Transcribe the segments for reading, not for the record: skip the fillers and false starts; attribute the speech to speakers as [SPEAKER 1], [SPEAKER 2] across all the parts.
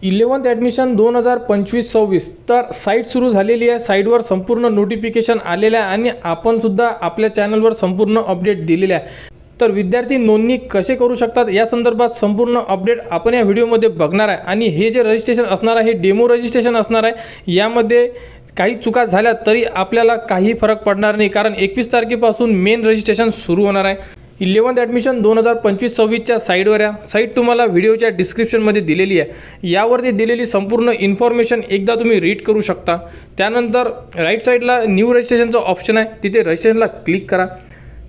[SPEAKER 1] 11th admission 2025-26 तर site सुरू झालेली आहे। साईटवर संपूर्ण नोटिफिकेशन आलेलं आहे आणि आपण सुद्धा आपल्या चॅनलवर संपूर्ण अपडेट दिलेले आहे। तर विद्यार्थी नोंदणी कसे करू शकतात या संदर्भात संपूर्ण अपडेट आपण या व्हिडिओमध्ये बघणार आहे। आणि हे जे रजिस्ट्रेशन असणार आहे हे डेमो रजिस्ट्रेशन असणार आहे। यामध्ये काही चुका झाल्या तरी आपल्याला काही फरक पडणार नाही, कारण 21 तारखेपासून मेन रजिस्ट्रेशन सुरू होणार आहे। 11th ॲडमिशन 2025-26च्या साईटवर या साईट तुम्हाला व्हिडिओच्या डिस्क्रिप्शनमध्ये दिलेली आहे। यावरती दिलेली संपूर्ण इन्फॉर्मेशन एकदा तुम्ही रीड करू शकता। त्यानंतर राईट साईडला न्यू रजिस्ट्रेशनचं ऑप्शन आहे, तिथे रजिस्ट्रेशनला क्लिक करा।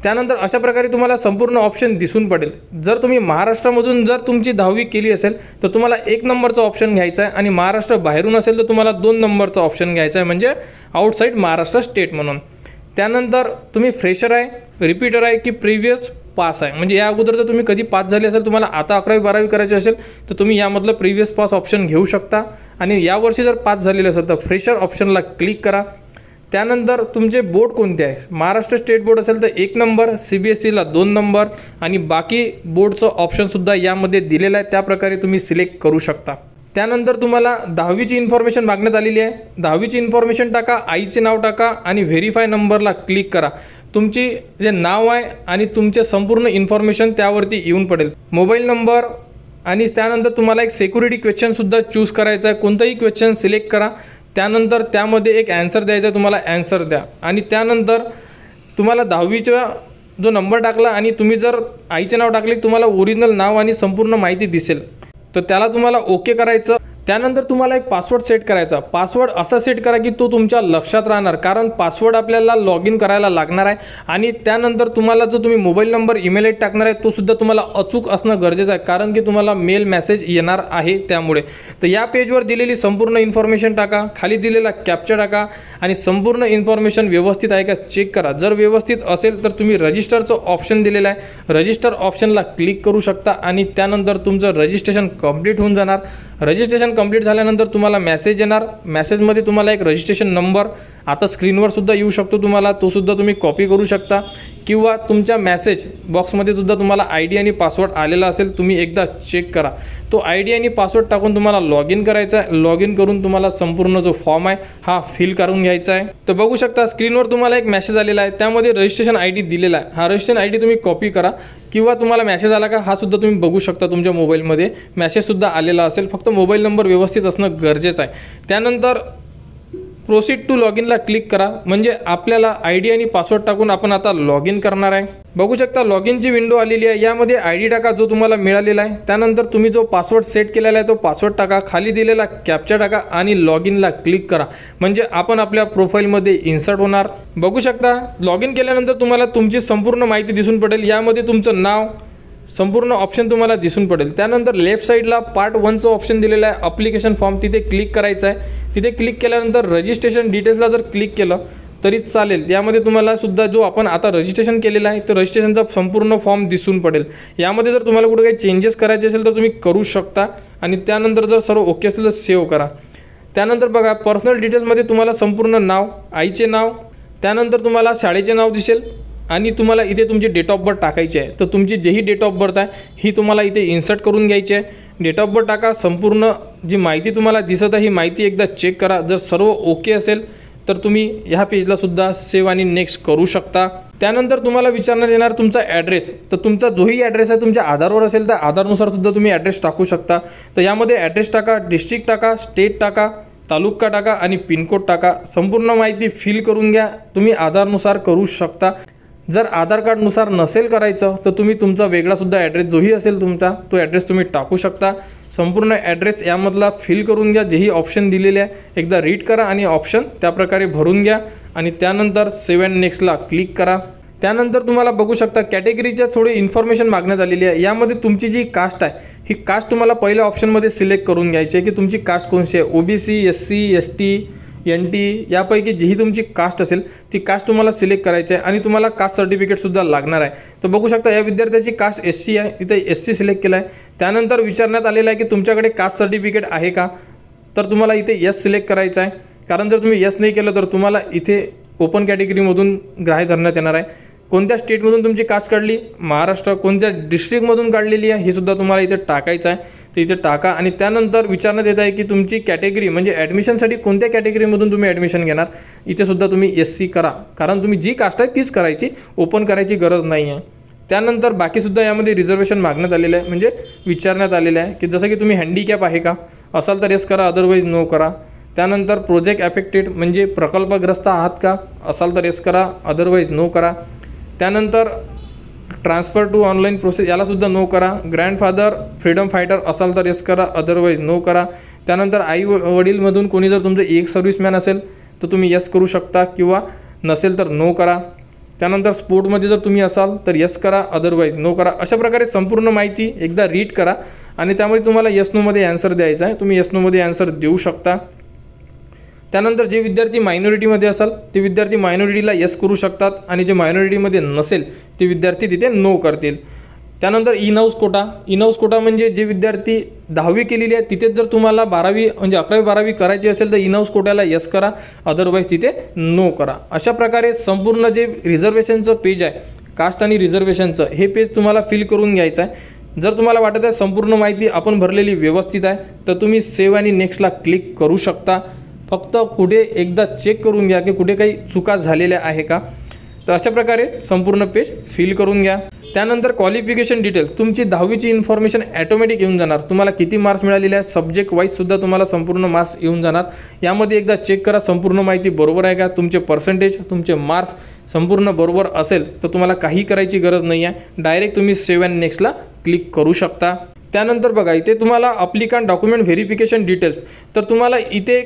[SPEAKER 1] त्यानंतर अशा प्रकारे तुम्हाला संपूर्ण ऑप्शन दिसून पडेल। जर तुम्ही महाराष्ट्रामधून जर तुमची 10वी केली असेल तर तुम्हाला 1 नंबरचा ऑप्शन घ्यायचा आहे आणि महाराष्ट्र बाहेरून असेल तर तुम्हाला 2 नंबरचा ऑप्शन घ्यायचा आहे, म्हणजे आउटसाइड महाराष्ट्र स्टेट म्हणून। त्यानंतर तुम्ही फ्रेशर आहे, रिपीटर आहे की प्रिव्हियस पास आहे, म्हणजे या अगोदर जर तुम्ही कधी पास झाले असेल, तुम्हाला आता 11वी 12वी करायची असेल तर तुम्ही यामधलं प्रिव्हियस पास ऑप्शन घेऊ शकता। आणि यावर्षी जर पास झालेले असेल तर फ्रेशर ऑप्शनला क्लिक करा। त्यानंतर तुमचे बोर्ड कोणते आहे, महाराष्ट्र स्टेट बोर्ड असेल तर 1 नंबर, CBSEला 2 नंबर आणि बाकी बोर्डचं ऑप्शनसुद्धा यामध्ये दिलेलं आहे, त्याप्रकारे तुम्ही सिलेक्ट करू शकता। त्यानंतर तुम्हाला 10वीची इन्फॉर्मेशन मागण्यात आलेली आहे। 10वीची इन्फॉर्मेशन टाका, आईचे नाव टाका आणि व्हेरीफाय नंबरला क्लिक करा। तुमची जे नाव आहे आणि तुमचे संपूर्ण इन्फॉर्मेशन त्यावरती येऊन पडेल, मोबाईल नंबर आणि त्यानंतर तुम्हाला एक सिक्युरिटी क्वेश्चनसुद्धा चूज करायचा आहे। कोणताही क्वेश्चन सिलेक्ट करा, त्यानंतर त्यामध्ये एक ॲन्सर द्यायचा आहे, तुम्हाला ॲन्सर द्या। आणि त्यानंतर तुम्हाला 10वीचा जो नंबर टाकला आणि तुम्ही जर आईचे नाव टाकले तुम्हाला ओरिजिनल नाव आणि संपूर्ण माहिती दिसेल, तर त्याला तुम्हाला ओके करायचं। त्यानंतर तुम्हाला एक पासवर्ड सेट करायचा। पासवर्ड असा सेट करा की तो तुमच्या लक्षात राहणार, कारण पासवर्ड आपल्याला लॉग इन करायला लागणार आहे। आणि त्यानंतर तुम्हाला जो तुम्ही mobile number email I D टाकणार आहे तो सुद्धा तुम्हाला अचूक असणं गरजेचं आहे, कारण की तुम्हाला मेल मेसेज येणार आहे त्यामुळे। तर या पेजवर दिलेली संपूर्ण इन्फॉर्मेशन टाका, खाली दिलेला कॅप्चा टाका आणि संपूर्ण इन्फॉर्मेशन व्यवस्थित आहे का चेक करा। जर व्यवस्थित असेल तर तुम्ही रजिस्टरचं ऑप्शन दिलेलं आहे, रजिस्टर ऑप्शनला क्लिक करू शकता आणि त्यानंतर तुमचं रजिस्ट्रेशन कंप्लीट होऊन जाणार। रजिस्ट्रेशन कंप्लीट झाल्यानंतर तुम्हाला मेसेज येणार, मेसेजमध्ये तुम्हाला एक रजिस्ट्रेशन नंबर आता स्क्रीनवर सुद्धा येऊ शकतो तुम्हाला, तो सुद्धा तुम्ही कॉपी करू शकता किंवा तुमच्या मेसेज बॉक्समध्ये सुद्धा तुम्हाला ID आणि पासवर्ड आलेला असेल, तुम्ही एकदा चेक करा। तो ID आणि पासवर्ड टाकून तुम्हाला लॉग इन करायचा आहे। लॉग इन करून तुम्हाला संपूर्ण जो फॉर्म आहे हा फिल करून घ्यायचा आहे। तर बघू शकता स्क्रीनवर तुम्हाला एक मेसेज आलेला आहे, त्यामध्ये रजिस्ट्रेशन ID दिलेला आहे। हा रजिस्ट्रेशन ID तुम्ही कॉपी करा किंवा तुम्हाला मेसेज आला का हा सुद्धा तुम्ही बघू शकता, तुमच्या मोबाईलमध्ये मेसेजसुद्धा आलेला असेल, फक्त मोबाईल नंबर व्यवस्थित असणं गरजेचं आहे। त्यानंतर प्रोसीड टू लॉग इनला क्लिक करा, म्हणजे आपल्याला ID आणि पासवर्ड टाकून आपण आता लॉग इन करणार आहे। बघू शकता लॉग इनची विंडो आलेली आहे। यामध्ये ID टाका जो तुम्हाला मिळालेला आहे, त्यानंतर तुम्ही जो पासवर्ड सेट केलेला आहे तो पासवर्ड टाका, खाली दिलेला कॅप्चा टाका आणि लॉग इनला क्लिक करा, म्हणजे आपण आपल्या प्रोफाईलमध्ये इन्सर्ट होणार। बघू शकता लॉग इन केल्यानंतर तुम्हाला तुमची संपूर्ण माहिती दिसून पडेल। यामध्ये तुमचं नाव संपूर्ण ऑप्शन तुम्हाला दिसून पडेल। त्यानंतर लेफ्ट साईडला पार्ट 1चं ऑप्शन दिलेलं आहे, ॲप्लिकेशन फॉर्म, तिथे क्लिक करायचं आहे। तिथे क्लिक केल्यानंतर रजिस्ट्रेशन डिटेल्सला जर क्लिक केलं तरीच चालेल। यामध्ये तुम्हाला सुद्धा जो आपण आता रजिस्ट्रेशन केलेलं आहे तो रजिस्ट्रेशनचा संपूर्ण फॉर्म दिसून पडेल। यामध्ये जर तुम्हाला कुठे काही चेंजेस करायचे असेल तर तुम्ही करू शकता आणि त्यानंतर जर सर्व ओके असेल तर सेव्ह करा। त्यानंतर बघा पर्सनल डिटेल्समध्ये तुम्हाला संपूर्ण नाव, आईचे नाव, त्यानंतर तुम्हाला शाळेचे नाव दिसेल आणि तुम्हाला इथे तुमची डेट ऑफ बर्थ टाकायची आहे। तर तुमची जेही डेट ऑफ बर्थ आहे ही तुम्हाला इथे इन्सर्ट करून घ्यायची आहे। डेट ऑफ बर्थ टाका, संपूर्ण जी माहिती तुम्हाला दिसत आहे ही माहिती एकदा चेक करा। जर सर्व ओके असेल तर तुम्ही ह्या पेजला सुद्धा सेव्ह आणि नेक्स्ट करू शकता। त्यानंतर तुम्हाला विचारण्यात येणार तुमचा ॲड्रेस, तर तुमचा जोही ॲड्रेस आहे तुमच्या आधारवर असेल तर आधारनुसार सुद्धा तुम्ही ॲड्रेस टाकू शकता। तर यामध्ये ॲड्रेस टाका, डिस्ट्रिक्ट टाका, स्टेट टाका, तालुका टाका आणि पिनकोड टाका। संपूर्ण माहिती फिल करून घ्या, तुम्ही आधारनुसार करू शकता। जर आधार कार्डनुसार नसेल करायचं तर तुम्ही तुमचा वेगळा सुद्धा ॲड्रेस जोही असेल तुमचा तो ॲड्रेस तुम्ही टाकू शकता। संपूर्ण ॲड्रेस यामधला फिल करून घ्या, जेही ऑप्शन दिलेले आहे एकदा रीड करा आणि ऑप्शन त्याप्रकारे भरून घ्या आणि त्यानंतर सेव्ह अँड नेक्स्टला क्लिक करा। त्यानंतर तुम्हाला बघू शकता कॅटेगरीच्या थोडी इन्फॉर्मेशन मागण्यात आलेली आहे। यामध्ये तुमची जी कास्ट आहे ही कास्ट तुम्हाला पहिल्या ऑप्शनमध्ये सिलेक्ट करून घ्यायची आहे की तुमची कास्ट कोणती आहे, OBC, SC, ST, NT यापैकी जी तुमची कास्ट असेल ती कास्ट तुम्हाला सिलेक्ट करायची आहे आणि तुम्हाला कास्ट सर्टिफिकेटसुद्धा लागणार आहे। तर बघू शकता या विद्यार्थ्याची कास्ट SC आहे, इथे SC सिलेक्ट केला आहे। त्यानंतर विचारण्यात आलेलं आहे की तुमच्याकडे कास्ट सर्टिफिकेट आहे का, तर तुम्हाला इथे यस सिलेक्ट करायचं आहे, कारण जर तुम्ही यस नाही केलं तर तुम्हाला इथे ओपन कॅटेगरीमधून ग्राह्य धरण्यात येणार आहे। कोणत्या स्टेटमधून तुमची कास्ट काढली, महाराष्ट्र, कोणत्या डिस्ट्रिक्टमधून काढलेली आहे हे सुद्धा तुम्हाला इथे टाकायचं आहे। ते इथे टाका आणि त्यानंतर विचारण्यात येत आहे की तुमची कॅटेगरी म्हणजे ॲडमिशनसाठी कोणत्या कॅटेगरीमधून तुम्ही ॲडमिशन घेणार. इथे सुद्धा तुम्ही SC करा, कारण तुम्ही जी कास्ट आहे तीच करायची, ओपन करायची गरज नाही आहे. त्यानंतर बाकीसुद्धा यामध्ये रिझर्वेशन मागण्यात आलेलं आहे, म्हणजे विचारण्यात आलेलं आहे की जसं की तुम्ही हँडिकॅप आहे का असाल तर येस करा, अदरवाईज नो करा. त्यानंतर प्रोजेक्ट ॲफेक्टेड म्हणजे प्रकल्पग्रस्त आहात का असाल तर येस करा, अदरवाईज नो करा. त्यानंतर ट्रान्सफर टू ऑनलाईन प्रोसेस यालासुद्धा नो करा. ग्रँडफादर फ्रीडम फायटर असाल तर येस करा, अदरवाईज नो करा. त्यानंतर आई वडीलमधून कोणी जर तुमचं एक सर्व्हिसमॅन असेल तर तुम्ही येस करू शकता किंवा नसेल तर नो करा. त्यानंतर स्पोर्टमध्ये जर तुम्ही असाल तर येस करा, अदरवाईज नो करा. अशा प्रकारे संपूर्ण माहिती एकदा रीड करा आणि त्यामध्ये तुम्हाला येस नोमध्ये ॲन्सर द्यायचा आहे. तुम्ही येस नोमध्ये ॲन्सर देऊ शकता. त्यानंतर जे विद्यार्थी मायनॉरिटीमध्ये असाल ते विद्यार्थी मायनॉरिटीला येस करू शकतात आणि जे मायनॉरिटीमध्ये नसेल ते विद्यार्थी तिथे नो करतील. त्यानंतर इन हाऊस कोटा म्हणजे जे विद्यार्थी 10वी केलेली आहे तिथेच जर तुम्हाला 12वी म्हणजे 11वी 12वी करायची असेल तर इन हाऊस कोट्याला येस करा, अदरवाईज तिथे नो करा. अशा प्रकारे संपूर्ण जे रिझर्वेशनचं पेज आहे कास्ट आणि रिझर्वेशनचं हे पेज तुम्हाला फिल करून घ्यायचं आहे. जर तुम्हाला वाटत आहे संपूर्ण माहिती आपण भरलेली व्यवस्थित आहे तर तुम्ही सेव्ह आणि नेक्स्टला क्लिक करू शकता. फक्त कुठे एकदा चेक करून घ्या की कुठे काही चुका झालेल्या आहे का. तर अशा प्रकारे संपूर्ण पेज फिल करून घ्या. त्यानंतर क्वालिफिकेशन डिटेल्स तुमची 10वीची इन्फॉर्मेशन ॲटोमॅटिक येऊन जाणार. तुम्हाला किती मार्क्स मिळालेले आहे सब्जेक्ट वाईजसुद्धा तुम्हाला संपूर्ण मार्क्स येऊन जाणार. यामध्ये एकदा चेक करा संपूर्ण माहिती बरोबर आहे का. तुमचे पर्सेंटेज तुमचे मार्क्स संपूर्ण बरोबर असेल तर तुम्हाला काही करायची गरज नाही आहे. डायरेक्ट तुम्ही सेव्ह अँड नेक्स्टला क्लिक करू शकता. त्यानंतर बघा इथे तुम्हाला अप्लिकंट डॉक्युमेंट व्हेरिफिकेशन डिटेल्स तर तुम्हाला इथे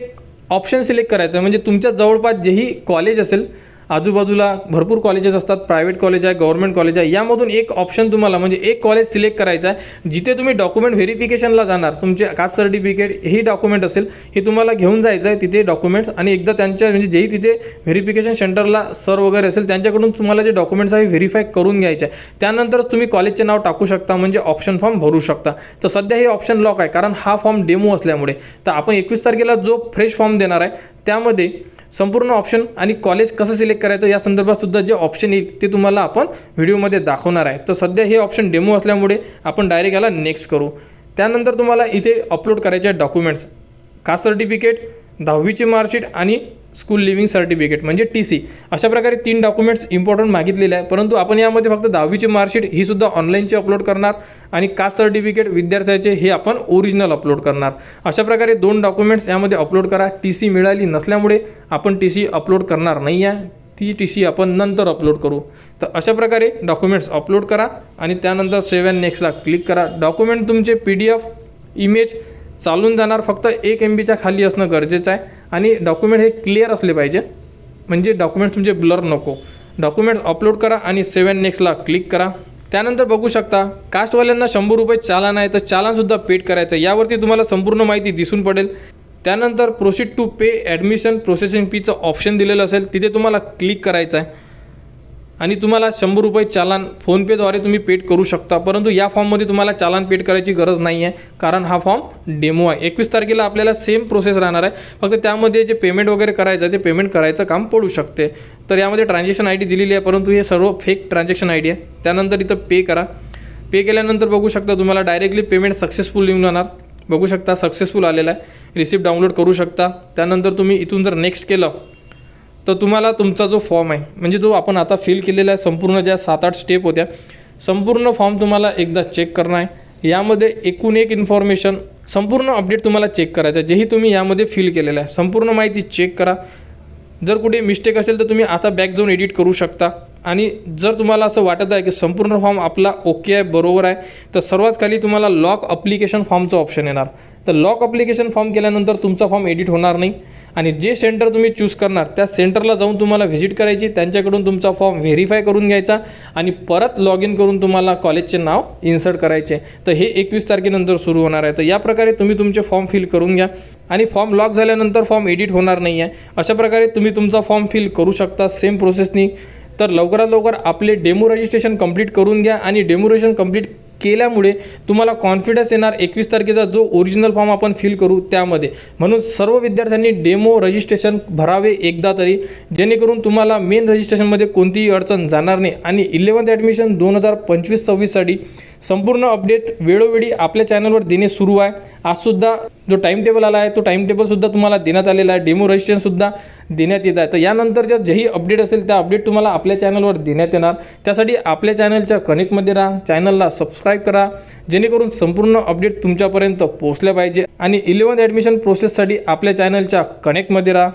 [SPEAKER 1] ऑप्शन सिलेक्ट करायचं आहे. म्हणजे तुमच्या जवळपास जेही कॉलेज असेल, आजूबाजूला भरपूर कॉलेजेस असतात, प्रायव्हेट कॉलेज आहे, गव्हर्नमेंट कॉलेज आहे, यामधून एक ऑप्शन तुम्हाला म्हणजे एक कॉलेज सिलेक्ट करायचं आहे जिथे तुम्ही डॉक्युमेंट व्हेरिफिकेशनला जाणार. तुमचे कास्ट सर्टिफिकेट हे डॉक्युमेंट असेल हे तुम्हाला घेऊन जायचं आहे तिथे डॉक्युमेंट आणि एकदा त्यांच्या म्हणजे जेही तिथे व्हेरिफिकेशन सेंटरला सर वगैरे असेल त्यांच्याकडून तुम्हाला जे डॉक्युमेंट्स आहे व्हेरीफाय करून घ्यायचे आहे. त्यानंतरच तुम्ही कॉलेजचे नाव टाकू शकता म्हणजे ऑप्शन फॉर्म भरू शकता. तर सध्या हे ऑप्शन लॉक आहे कारण हा फॉर्म डेमो असल्यामुळे. तर आपण 21 तारखेला जो फ्रेश फॉर्म देणार आहे त्यामध्ये संपूर्ण ऑप्शन आणि कॉलेज कसं सिलेक्ट करायचं या संदर्भात सुद्धा जे ऑप्शन येईल ते तुम्हाला आपण व्हिडिओमध्ये दाखवणार आहे. तर सध्या हे ऑप्शन डेमो असल्यामुळे आपण डायरेक्ट याला नेक्स्ट करू. त्यानंतर तुम्हाला इथे अपलोड करायचे आहेत डॉक्युमेंट्स, कास्ट सर्टिफिकेट, 10वीची मार्कशीट आणि स्कूल लिव्हिंग सर्टिफिकेट म्हणजे TC. अशा प्रकारे 3 डॉक्युमेंट्स इम्पॉर्टंट मागितलेले आहे. परंतु आपण यामध्ये फक्त 10वीची मार्कशीट ही सुद्धा ऑनलाईनची अपलोड करणार आणि कास्ट सर्टिफिकेट विद्यार्थ्याचे हे आपण ओरिजिनल अपलोड करणार. अशा प्रकारे 2 डॉक्युमेंट्स यामध्ये अपलोड करा. TC मिळाली नसल्यामुळे आपण TC अपलोड करणार नाही आहे, ती TC आपण नंतर अपलोड करू. तर अशा प्रकारे डॉक्युमेंट्स अपलोड करा आणि त्यानंतर सेव्ह अँड नेक्स्टला क्लिक करा. डॉक्युमेंट तुमचे PDF इमेज चालून जाणार, फक्त 1 MBच्या खाली असणं गरजेचं आहे आणि डॉक्युमेंट हे क्लिअर असले पाहिजे म्हणजे डॉक्युमेंट्स तुमचे ब्लर नको. डॉक्युमेंट्स अपलोड करा आणि सेव्ह अँड नेक्स्टला क्लिक करा. त्यानंतर बघू शकता कास्टवाल्यांना 100 रुपये चालान आहे तर चालानसुद्धा पेड करायचं आहे. यावरती तुम्हाला संपूर्ण माहिती दिसून पडेल. त्यानंतर proceed to pay admission processing फीचं ऑप्शन दिलेलं असेल तिथे तुम्हाला क्लिक करायचं आहे आणि तुम्हाला 100 रुपये चालान फोनपेद्वारे तुम्ही पेड करू शकता. परंतु या फॉर्ममध्ये तुम्हाला चालान पेड करायची गरज नाही आहे कारण हा फॉर्म डेमो आहे. 21 तारखेला आपल्याला सेम प्रोसेस राहणार आहे, फक्त त्यामध्ये जे पेमेंट वगैरे करायचं आहे ते पेमेंट करायचं काम पडू शकते. तर यामध्ये ट्रान्झॅक्शन ID दिलेली आहे परंतु हे सर्व फेक ट्रान्झॅक्शन ID आहे. त्यानंतर इथं पे करा. पे केल्यानंतर बघू शकता तुम्हाला डायरेक्टली पेमेंट सक्सेसफुल येऊन जाणार. बघू शकता सक्सेसफुल आलेला आहे. रिसिप्ट डाउनलोड करू शकता. त्यानंतर तुम्ही इथून जर नेक्स्ट केलं तर तुम्हाला तुमचा जो फॉर्म आहे म्हणजे जो आपण आता फिल केलेला आहे संपूर्ण ज्या 7-8 स्टेप होत्या संपूर्ण फॉर्म तुम्हाला एकदा चेक करणार आहे. यामध्ये एकूण एक इन्फॉर्मेशन संपूर्ण अपडेट तुम्हाला चेक करायचं आहे जेही तुम्ही यामध्ये फिल केलेलं आहे. संपूर्ण माहिती चेक करा. जर कुठे मिस्टेक असेल तर तुम्ही आता बॅक जाऊन एडिट करू शकता आणि जर तुम्हाला असं वाटत आहे की संपूर्ण फॉर्म आपला ओके आहे बरोबर आहे तर सर्वात खाली तुम्हाला लॉक अप्लिकेशन फॉर्मचं ऑप्शन येणार. तर लॉक अप्लिकेशन फॉर्म केल्यानंतर तुमचा फॉर्म एडिट होणार नाही आणि जे सेंटर तुम्ही चूज करणार त्या सेंटरला जाऊन तुम्हाला व्हिजिट करायची, त्यांच्याकडून तुमचा फॉर्म व्हेरीफाय करून घ्यायचा आणि परत लॉग इन करून तुम्हाला कॉलेजचे नाव इन्सर्ट करायचे. तर हे 21 तारखेनंतर सुरू होणार आहे. तर या प्रकारे तुम्ही तुमचे फॉर्म फिल करून घ्या आणि फॉर्म लॉक झाल्यानंतर फॉर्म एडिट होणार नाही आहे. अशा प्रकारे तुम्ही तुमचा फॉर्म फिल करू शकता सेम प्रोसेसनी. तर लवकरात लवकर आपले डेमो रजिस्ट्रेशन कंप्लीट करून घ्या आणि डेमो रजिस्ट्रेशन कंप्लीट केल्यामुळे तुम्हाला कॉन्फिडन्स येणार 21 तारखेचा जो ओरिजिनल फॉर्म आपण फिल करू त्यामध्ये. म्हणून सर्व विद्यार्थ्यांनी डेमो रजिस्ट्रेशन भरावे एकदा तरी, जेणेकरून तुम्हाला मेन रजिस्ट्रेशनमध्ये कोणतीही अडचण जाणार नाही आणि 11th ॲडमिशन 2025-26साठी संपूर्ण अपडेट वेळोवेळी आपल्या चॅनलवर देणे सुरू आहे। आजसुद्धा जो टाईम टेबल आला आहे तो टाईम टेबलसुद्धा तुम्हाला देण्यात आलेला आहे, डेमो रजिस्ट्रेशनसुद्धा देण्यात येत आहे। तर यानंतरच्या जेही अपडेट असेल त्या अपडेट तुम्हाला आपल्या चॅनलवर देण्यात येणार। त्यासाठी आपल्या चॅनलच्या कनेक्टमध्ये राहा, चॅनलला सबस्क्राईब करा, जेणेकरून संपूर्ण अपडेट तुमच्यापर्यंत पोहोचल्या पाहिजे। आणि 11th ॲडमिशन प्रोसेससाठी आपल्या चॅनलच्या कनेक्टमध्ये राहा।